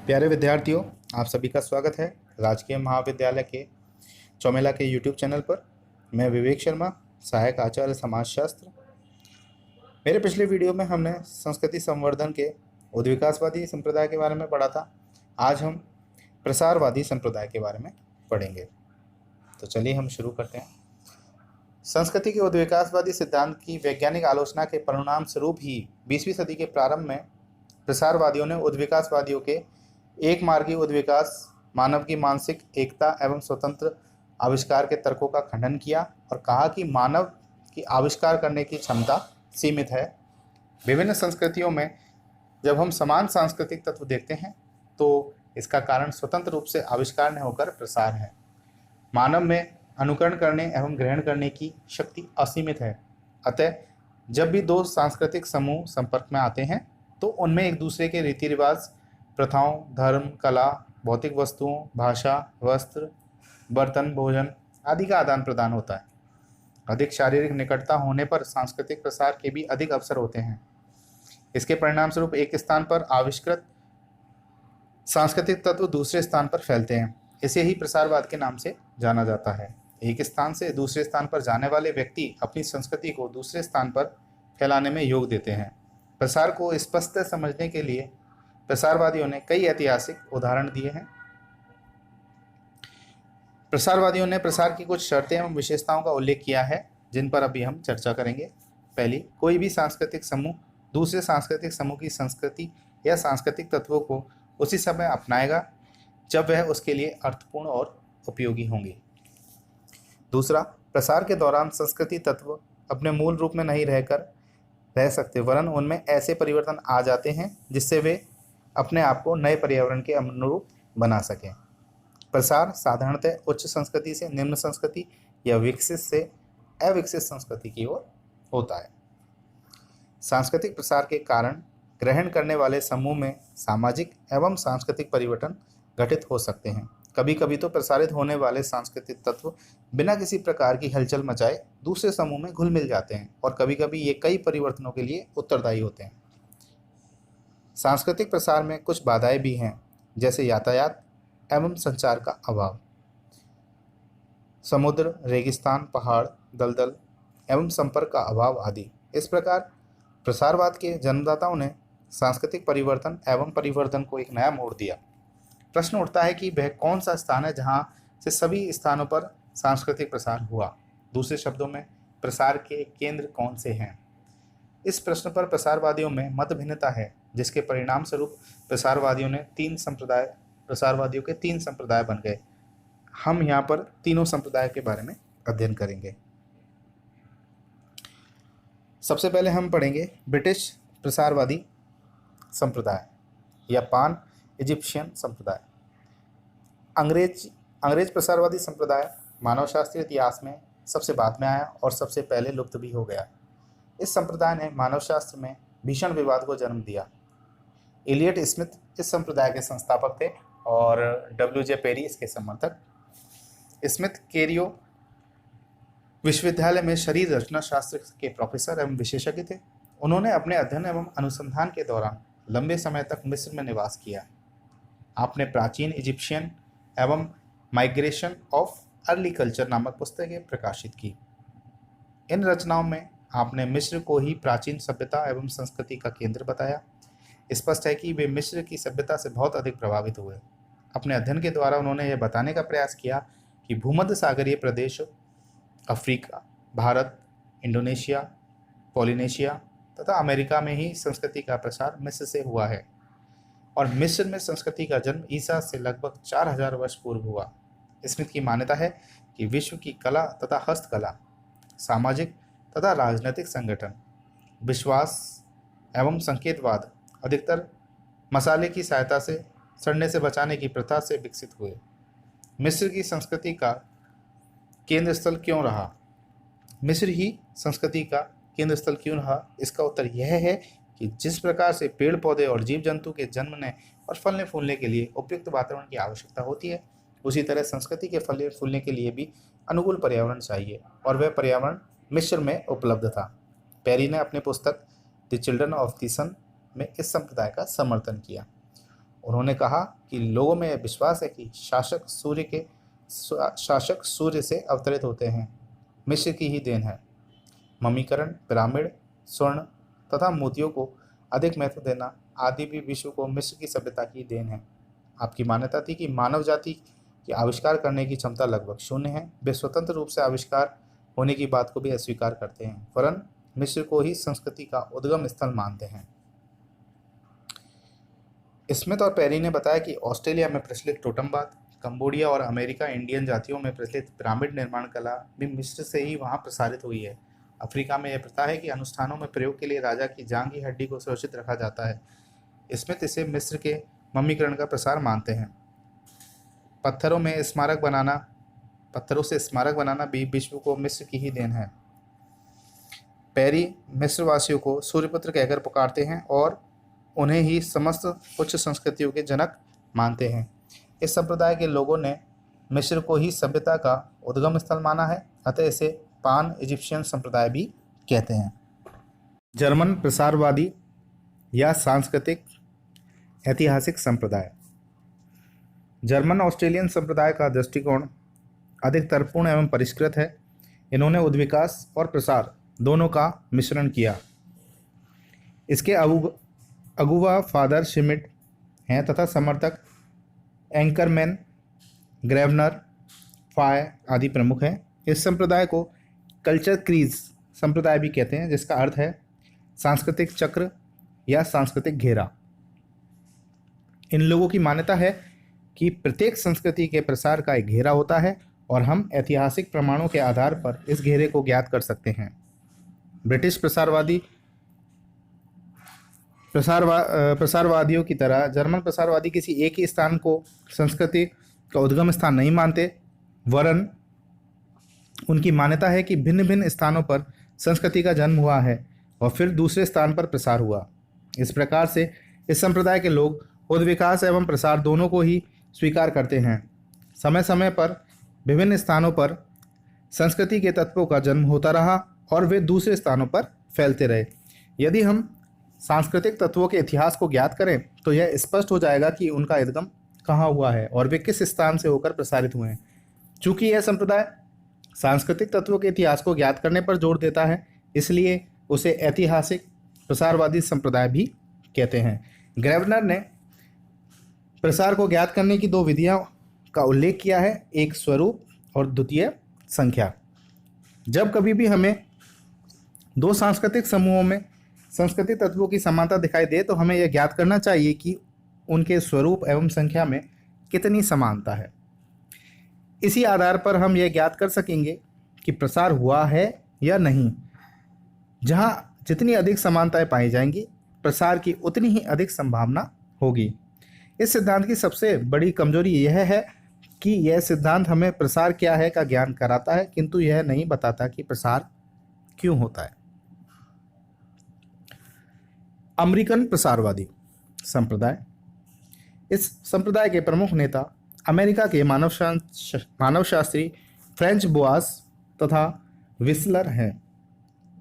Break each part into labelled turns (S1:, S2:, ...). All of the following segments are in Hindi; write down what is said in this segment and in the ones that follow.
S1: प्यारे विद्यार्थियों, आप सभी का स्वागत है राजकीय महाविद्यालय के चौमेला के यूट्यूब चैनल पर। मैं विवेक शर्मा, सहायक आचार्य समाजशास्त्र। मेरे पिछले वीडियो में हमने संस्कृति संवर्धन के उद्विकासवादी संप्रदाय के बारे में पढ़ा था। आज हम प्रसारवादी संप्रदाय के बारे में पढ़ेंगे। तो चलिए हम शुरू करते हैं। संस्कृति के उद्विकासवादी सिद्धांत की वैज्ञानिक आलोचना के परिणाम स्वरूप ही 20वीं सदी के प्रारंभ में प्रसारवादियों ने उद्विकासवादियों के एक मार्गी उद्विकास, मानव की मानसिक एकता एवं स्वतंत्र आविष्कार के तर्कों का खंडन किया और कहा कि मानव की आविष्कार करने की क्षमता सीमित है। विभिन्न संस्कृतियों में जब हम समान सांस्कृतिक तत्व देखते हैं तो इसका कारण स्वतंत्र रूप से आविष्कार न होकर प्रसार है। मानव में अनुकरण करने एवं ग्रहण करने की शक्ति असीमित है। अतः जब भी दो सांस्कृतिक समूह संपर्क में आते हैं तो उनमें एक दूसरे के रीति रिवाज, प्रथाओं, धर्म, कला, भौतिक वस्तुओं, भाषा, वस्त्र, बर्तन, भोजन आदि का आदान प्रदान होता है। अधिक शारीरिक निकटता होने पर सांस्कृतिक प्रसार के भी अधिक अवसर होते हैं। इसके परिणाम स्वरूप एक स्थान पर आविष्कृत सांस्कृतिक तत्व दूसरे स्थान पर फैलते हैं। इसे ही प्रसारवाद के नाम से जाना जाता है। एक स्थान से दूसरे स्थान पर जाने वाले व्यक्ति अपनी संस्कृति को दूसरे स्थान पर फैलाने में योग देते हैं। प्रसार को स्पष्ट समझने के लिए प्रसारवादियों ने कई ऐतिहासिक उदाहरण दिए हैं। प्रसारवादियों ने प्रसार की कुछ शर्तें एवं विशेषताओं का उल्लेख किया है जिन पर अभी हम चर्चा करेंगे। पहली, कोई भी सांस्कृतिक समूह दूसरे सांस्कृतिक समूह की संस्कृति या सांस्कृतिक तत्वों को उसी समय अपनाएगा जब वह उसके लिए अर्थपूर्ण और उपयोगी होंगे। दूसरा, प्रसार के दौरान संस्कृति तत्व अपने मूल रूप में नहीं रह सकते, वरन उनमें ऐसे परिवर्तन आ जाते हैं जिससे वे अपने आप को नए पर्यावरण के अनुरूप बना सकें। प्रसार साधारणतः उच्च संस्कृति से निम्न संस्कृति या विकसित से अविकसित संस्कृति की ओर होता है। सांस्कृतिक प्रसार के कारण ग्रहण करने वाले समूह में सामाजिक एवं सांस्कृतिक परिवर्तन घटित हो सकते हैं। कभी कभी तो प्रसारित होने वाले सांस्कृतिक तत्व बिना किसी प्रकार की हलचल मचाए दूसरे समूह में घुल मिल जाते हैं और कभी कभी ये कई परिवर्तनों के लिए उत्तरदायी होते हैं। सांस्कृतिक प्रसार में कुछ बाधाएं भी हैं, जैसे यातायात एवं संचार का अभाव, समुद्र, रेगिस्तान, पहाड़, दलदल एवं संपर्क का अभाव आदि। इस प्रकार प्रसारवाद के जन्मदाताओं ने सांस्कृतिक परिवर्तन एवं परिवर्तन को एक नया मोड़ दिया। प्रश्न उठता है कि वह कौन सा स्थान है जहां से सभी स्थानों पर सांस्कृतिक प्रसार हुआ। दूसरे शब्दों में, प्रसार के केंद्र कौन से हैं। इस प्रश्न पर प्रसारवादियों में मत भिन्नता है, जिसके परिणाम स्वरूप प्रसारवादियों के तीन संप्रदाय बन गए। हम यहाँ पर तीनों संप्रदाय के बारे में अध्ययन करेंगे। सबसे पहले हम पढ़ेंगे ब्रिटिश प्रसारवादी संप्रदाय या पान इजिप्शियन संप्रदाय। अंग्रेज प्रसारवादी संप्रदाय मानवशास्त्रीय इतिहास में सबसे बाद में आया और सबसे पहले लुप्त भी हो गया। इस संप्रदाय ने मानवशास्त्र में भीषण विवाद को जन्म दिया। एलियट स्मिथ इस संप्रदाय के संस्थापक थे और W.J. पेरी इसके समर्थक। स्मिथ केरियो विश्वविद्यालय में शरीर रचना शास्त्र के प्रोफेसर एवं विशेषज्ञ थे। उन्होंने अपने अध्ययन एवं अनुसंधान के दौरान लंबे समय तक मिस्र में निवास किया। आपने प्राचीन इजिप्शियन एवं माइग्रेशन ऑफ अर्ली कल्चर नामक पुस्तकें प्रकाशित की। इन रचनाओं में आपने मिस्र को ही प्राचीन सभ्यता एवं संस्कृति का केंद्र बताया। स्पष्ट है कि वे मिस्र की सभ्यता से बहुत अधिक प्रभावित हुए। अपने अध्ययन के द्वारा उन्होंने यह बताने का प्रयास किया कि भूमध्य सागरीय प्रदेश, अफ्रीका, भारत, इंडोनेशिया, पॉलिनेशिया तथा अमेरिका में ही संस्कृति का प्रसार मिस्र से हुआ है और मिस्र में संस्कृति का जन्म ईसा से लगभग 4000 वर्ष पूर्व हुआ। स्मिथ की मान्यता है कि विश्व की कला तथा हस्तकला, सामाजिक तथा राजनीतिक संगठन, विश्वास एवं संकेतवाद अधिकतर मसाले की सहायता से सड़ने से बचाने की प्रथा से विकसित हुए। मिस्र की संस्कृति का केंद्र स्थल क्यों रहा? मिस्र ही संस्कृति का केंद्र स्थल क्यों रहा? इसका उत्तर यह है कि जिस प्रकार से पेड़ पौधे और जीव जंतु के जन्मने और फलने फूलने के लिए उपयुक्त वातावरण की आवश्यकता होती है, उसी तरह संस्कृति के फलने फूलने के लिए भी अनुकूल पर्यावरण चाहिए और वह पर्यावरण मिस्र में उपलब्ध था। पेरी ने अपनी पुस्तक द चिल्ड्रन ऑफ द सन में इस संप्रदाय का समर्थन किया। उन्होंने कहा कि लोगों में यह विश्वास है कि शासक सूर्य से अवतरित होते हैं, मिस्र की ही देन है। ममीकरण, पिरामिड, स्वर्ण तथा मोतियों को अधिक महत्व देना आदि भी विश्व को मिस्र की सभ्यता की देन है। आपकी मान्यता थी कि मानव जाति की आविष्कार करने की क्षमता लगभग शून्य है। वे स्वतंत्र रूप से आविष्कार होने की बात को भी अस्वीकार करते हैं, वरन मिस्र को ही संस्कृति का उद्गम स्थल मानते हैं। स्मिथ और पेरी ने बताया कि ऑस्ट्रेलिया में प्रचलित टोटमवाद, कंबोडिया और अमेरिका इंडियन जातियों में प्रचलित पिरामिड निर्माण कला भी मिस्र से ही वहां प्रसारित हुई है। अफ्रीका में यह प्रथा है कि अनुष्ठानों में प्रयोग के लिए राजा की जांघ की हड्डी को सुरक्षित रखा जाता है। स्मिथ इसे मिस्र के मम्मीकरण का प्रसार मानते हैं। पत्थरों से स्मारक बनाना भी विश्व को मिस्र की ही देन है। पेरी मिस्र वासियों को सूर्यपुत्र कहकर पुकारते हैं और उन्हें ही समस्त उच्च संस्कृतियों के जनक मानते हैं। इस संप्रदाय के लोगों ने मिस्र को ही सभ्यता का उद्गम स्थल माना है, अतः इसे पान इजिप्शियन संप्रदाय भी कहते हैं। जर्मन प्रसारवादी या सांस्कृतिक ऐतिहासिक संप्रदाय। जर्मन ऑस्ट्रेलियन संप्रदाय का दृष्टिकोण अधिक तर्कपूर्ण एवं परिष्कृत है। इन्होंने उद्विकास और प्रसार दोनों का मिश्रण किया। इसके अगुवा फादर शिमिट हैं तथा समर्थक एंकरमैन, ग्रेवनर, फाय आदि प्रमुख हैं। इस संप्रदाय को कल्चर क्रीज संप्रदाय भी कहते हैं, जिसका अर्थ है सांस्कृतिक चक्र या सांस्कृतिक घेरा। इन लोगों की मान्यता है कि प्रत्येक संस्कृति के प्रसार का एक घेरा होता है और हम ऐतिहासिक प्रमाणों के आधार पर इस घेरे को ज्ञात कर सकते हैं। ब्रिटिश प्रसारवादियों की तरह जर्मन प्रसारवादी किसी एक ही स्थान को संस्कृति का उद्गम स्थान नहीं मानते, वरन उनकी मान्यता है कि भिन्न भिन्न स्थानों पर संस्कृति का जन्म हुआ है और फिर दूसरे स्थान पर प्रसार हुआ। इस प्रकार से इस संप्रदाय के लोग उद्विकास एवं प्रसार दोनों को ही स्वीकार करते हैं। समय समय पर विभिन्न स्थानों पर संस्कृति के तत्वों का जन्म होता रहा और वे दूसरे स्थानों पर फैलते रहे। यदि हम सांस्कृतिक तत्वों के इतिहास को ज्ञात करें तो यह स्पष्ट हो जाएगा कि उनका उद्गम कहाँ हुआ है और वे किस स्थान से होकर प्रसारित हुए हैं। चूँकि यह संप्रदाय सांस्कृतिक तत्वों के इतिहास को ज्ञात करने पर जोर देता है, इसलिए उसे ऐतिहासिक प्रसारवादी संप्रदाय भी कहते हैं। ग्रेवनर ने प्रसार को ज्ञात करने की दो विधियों का उल्लेख किया है, एक स्वरूप और द्वितीय संख्या। जब कभी भी हमें दो सांस्कृतिक समूहों में सांस्कृतिक तत्वों की समानता दिखाई दे तो हमें यह ज्ञात करना चाहिए कि उनके स्वरूप एवं संख्या में कितनी समानता है। इसी आधार पर हम यह ज्ञात कर सकेंगे कि प्रसार हुआ है या नहीं। जहाँ जितनी अधिक समानताएं पाई जाएंगी, प्रसार की उतनी ही अधिक संभावना होगी। इस सिद्धांत की सबसे बड़ी कमजोरी यह है कि यह सिद्धांत हमें प्रसार क्या है का ज्ञान कराता है, किंतु यह नहीं बताता कि प्रसार क्यों होता है। अमेरिकन प्रसारवादी संप्रदाय। इस संप्रदाय के प्रमुख नेता अमेरिका के मानवशास्त्री फ्रेंच बोआस तथा विस्लर हैं।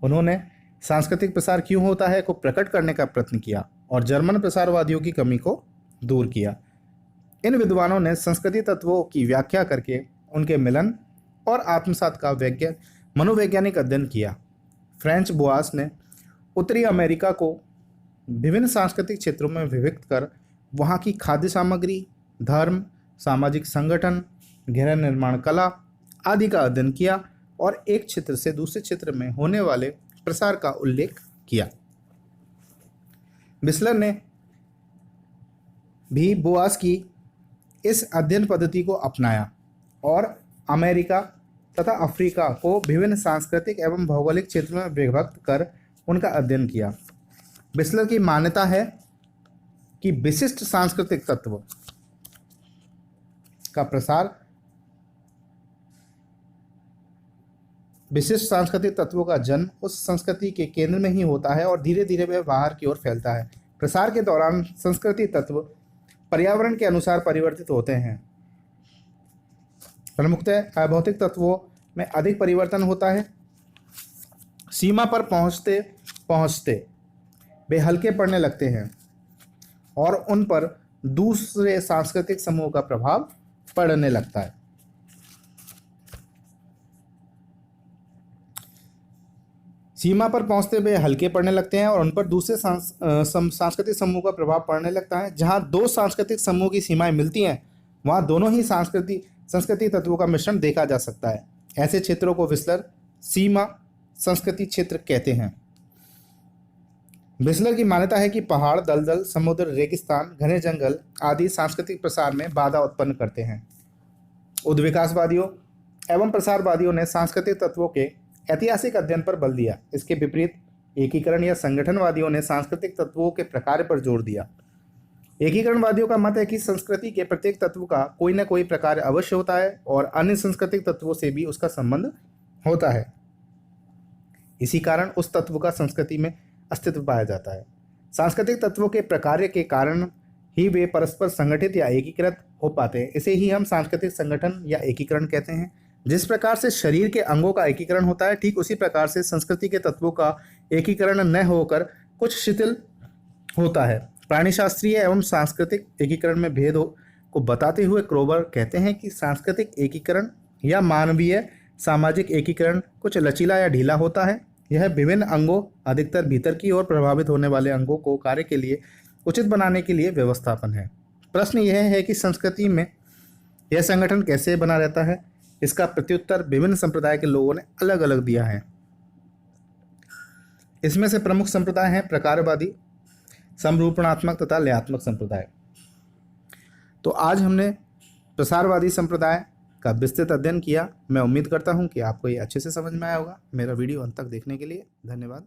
S1: उन्होंने सांस्कृतिक प्रसार क्यों होता है को प्रकट करने का प्रयत्न किया और जर्मन प्रसारवादियों की कमी को दूर किया। इन विद्वानों ने संस्कृति तत्वों की व्याख्या करके उनके मिलन और आत्मसात का मनोवैज्ञानिक अध्ययन किया। फ्रेंच बोआस ने उत्तरी अमेरिका को विभिन्न सांस्कृतिक क्षेत्रों में विभक्त कर वहाँ की खाद्य सामग्री, धर्म, सामाजिक संगठन, गृह निर्माण कला आदि का अध्ययन किया और एक क्षेत्र से दूसरे क्षेत्र में होने वाले प्रसार का उल्लेख किया। विस्लर ने भी बोआस की इस अध्ययन पद्धति को अपनाया और अमेरिका तथा अफ्रीका को विभिन्न सांस्कृतिक एवं भौगोलिक क्षेत्रों में विभक्त कर उनका अध्ययन किया। विस्लर की मान्यता है कि विशिष्ट सांस्कृतिक तत्व का प्रसार विशिष्ट सांस्कृतिक तत्वों का जन्म उस संस्कृति के केंद्र में ही होता है और धीरे धीरे वह बाहर की ओर फैलता है। प्रसार के दौरान संस्कृति तत्व पर्यावरण के अनुसार परिवर्तित होते हैं। प्रमुखतः अभौतिक तत्वों में अधिक परिवर्तन होता है। सीमा पर पहुंचते पहुंचते वे हल्के पड़ने लगते हैं और उन पर दूसरे सांस्कृतिक समूह का प्रभाव पड़ने लगता है। सीमा पर पहुंचते हुए हल्के पड़ने लगते हैं और उन पर दूसरे सांस्कृतिक समूह का प्रभाव पड़ने लगता है। जहां दो सांस्कृतिक समूह की सीमाएं मिलती हैं वहां दोनों ही संस्कृति तत्वों का मिश्रण देखा जा सकता है। ऐसे क्षेत्रों को विस्लर सीमा संस्कृति क्षेत्र कहते हैं। विस्लर की मान्यता है कि पहाड़, दलदल, समुद्र, रेगिस्तान, घने जंगल आदि सांस्कृतिक प्रसार में बाधा उत्पन्न करते हैं। उद्विकासवादियों एवं प्रसारवादियों ने सांस्कृतिक तत्वों के ऐतिहासिक अध्ययन पर बल दिया। इसके विपरीत एकीकरण या संगठनवादियों ने सांस्कृतिक तत्वों के प्रकार पर जोर दिया। एकीकरणवादियों का मत है कि संस्कृति के प्रत्येक तत्व का कोई न कोई प्रकार अवश्य होता है और अन्य सांस्कृतिक तत्वों से भी उसका संबंध होता है। इसी कारण उस तत्व का संस्कृति में अस्तित्व पाया जाता है। सांस्कृतिक तत्वों के प्रकार्य के कारण ही वे परस्पर संगठित या एकीकृत हो पाते हैं। इसे ही हम सांस्कृतिक संगठन या एकीकरण कहते हैं। जिस प्रकार से शरीर के अंगों का एकीकरण होता है, ठीक उसी प्रकार से संस्कृति के तत्वों का एकीकरण न होकर कुछ शिथिल होता है। प्राणीशास्त्रीय एवं सांस्कृतिक एकीकरण में भेद को बताते हुए क्रोबर कहते हैं कि सांस्कृतिक एकीकरण या मानवीय सामाजिक एकीकरण कुछ लचीला या ढीला होता है। यह विभिन्न अंगों, अधिकतर भीतर की ओर प्रभावित होने वाले अंगों को कार्य के लिए उचित बनाने के लिए व्यवस्थापन है। प्रश्न यह है कि संस्कृति में यह संगठन कैसे बना रहता है। इसका प्रत्युत्तर विभिन्न संप्रदाय के लोगों ने अलग अलग दिया है। इसमें से प्रमुख संप्रदाय हैं प्रकारवादी, समरूपणात्मक तथा लयात्मक संप्रदाय। तो आज हमने प्रसारवादी संप्रदाय का विस्तृत अध्ययन किया। मैं उम्मीद करता हूं कि आपको ये अच्छे से समझ में आया होगा। मेरा वीडियो अंत तक देखने के लिए धन्यवाद।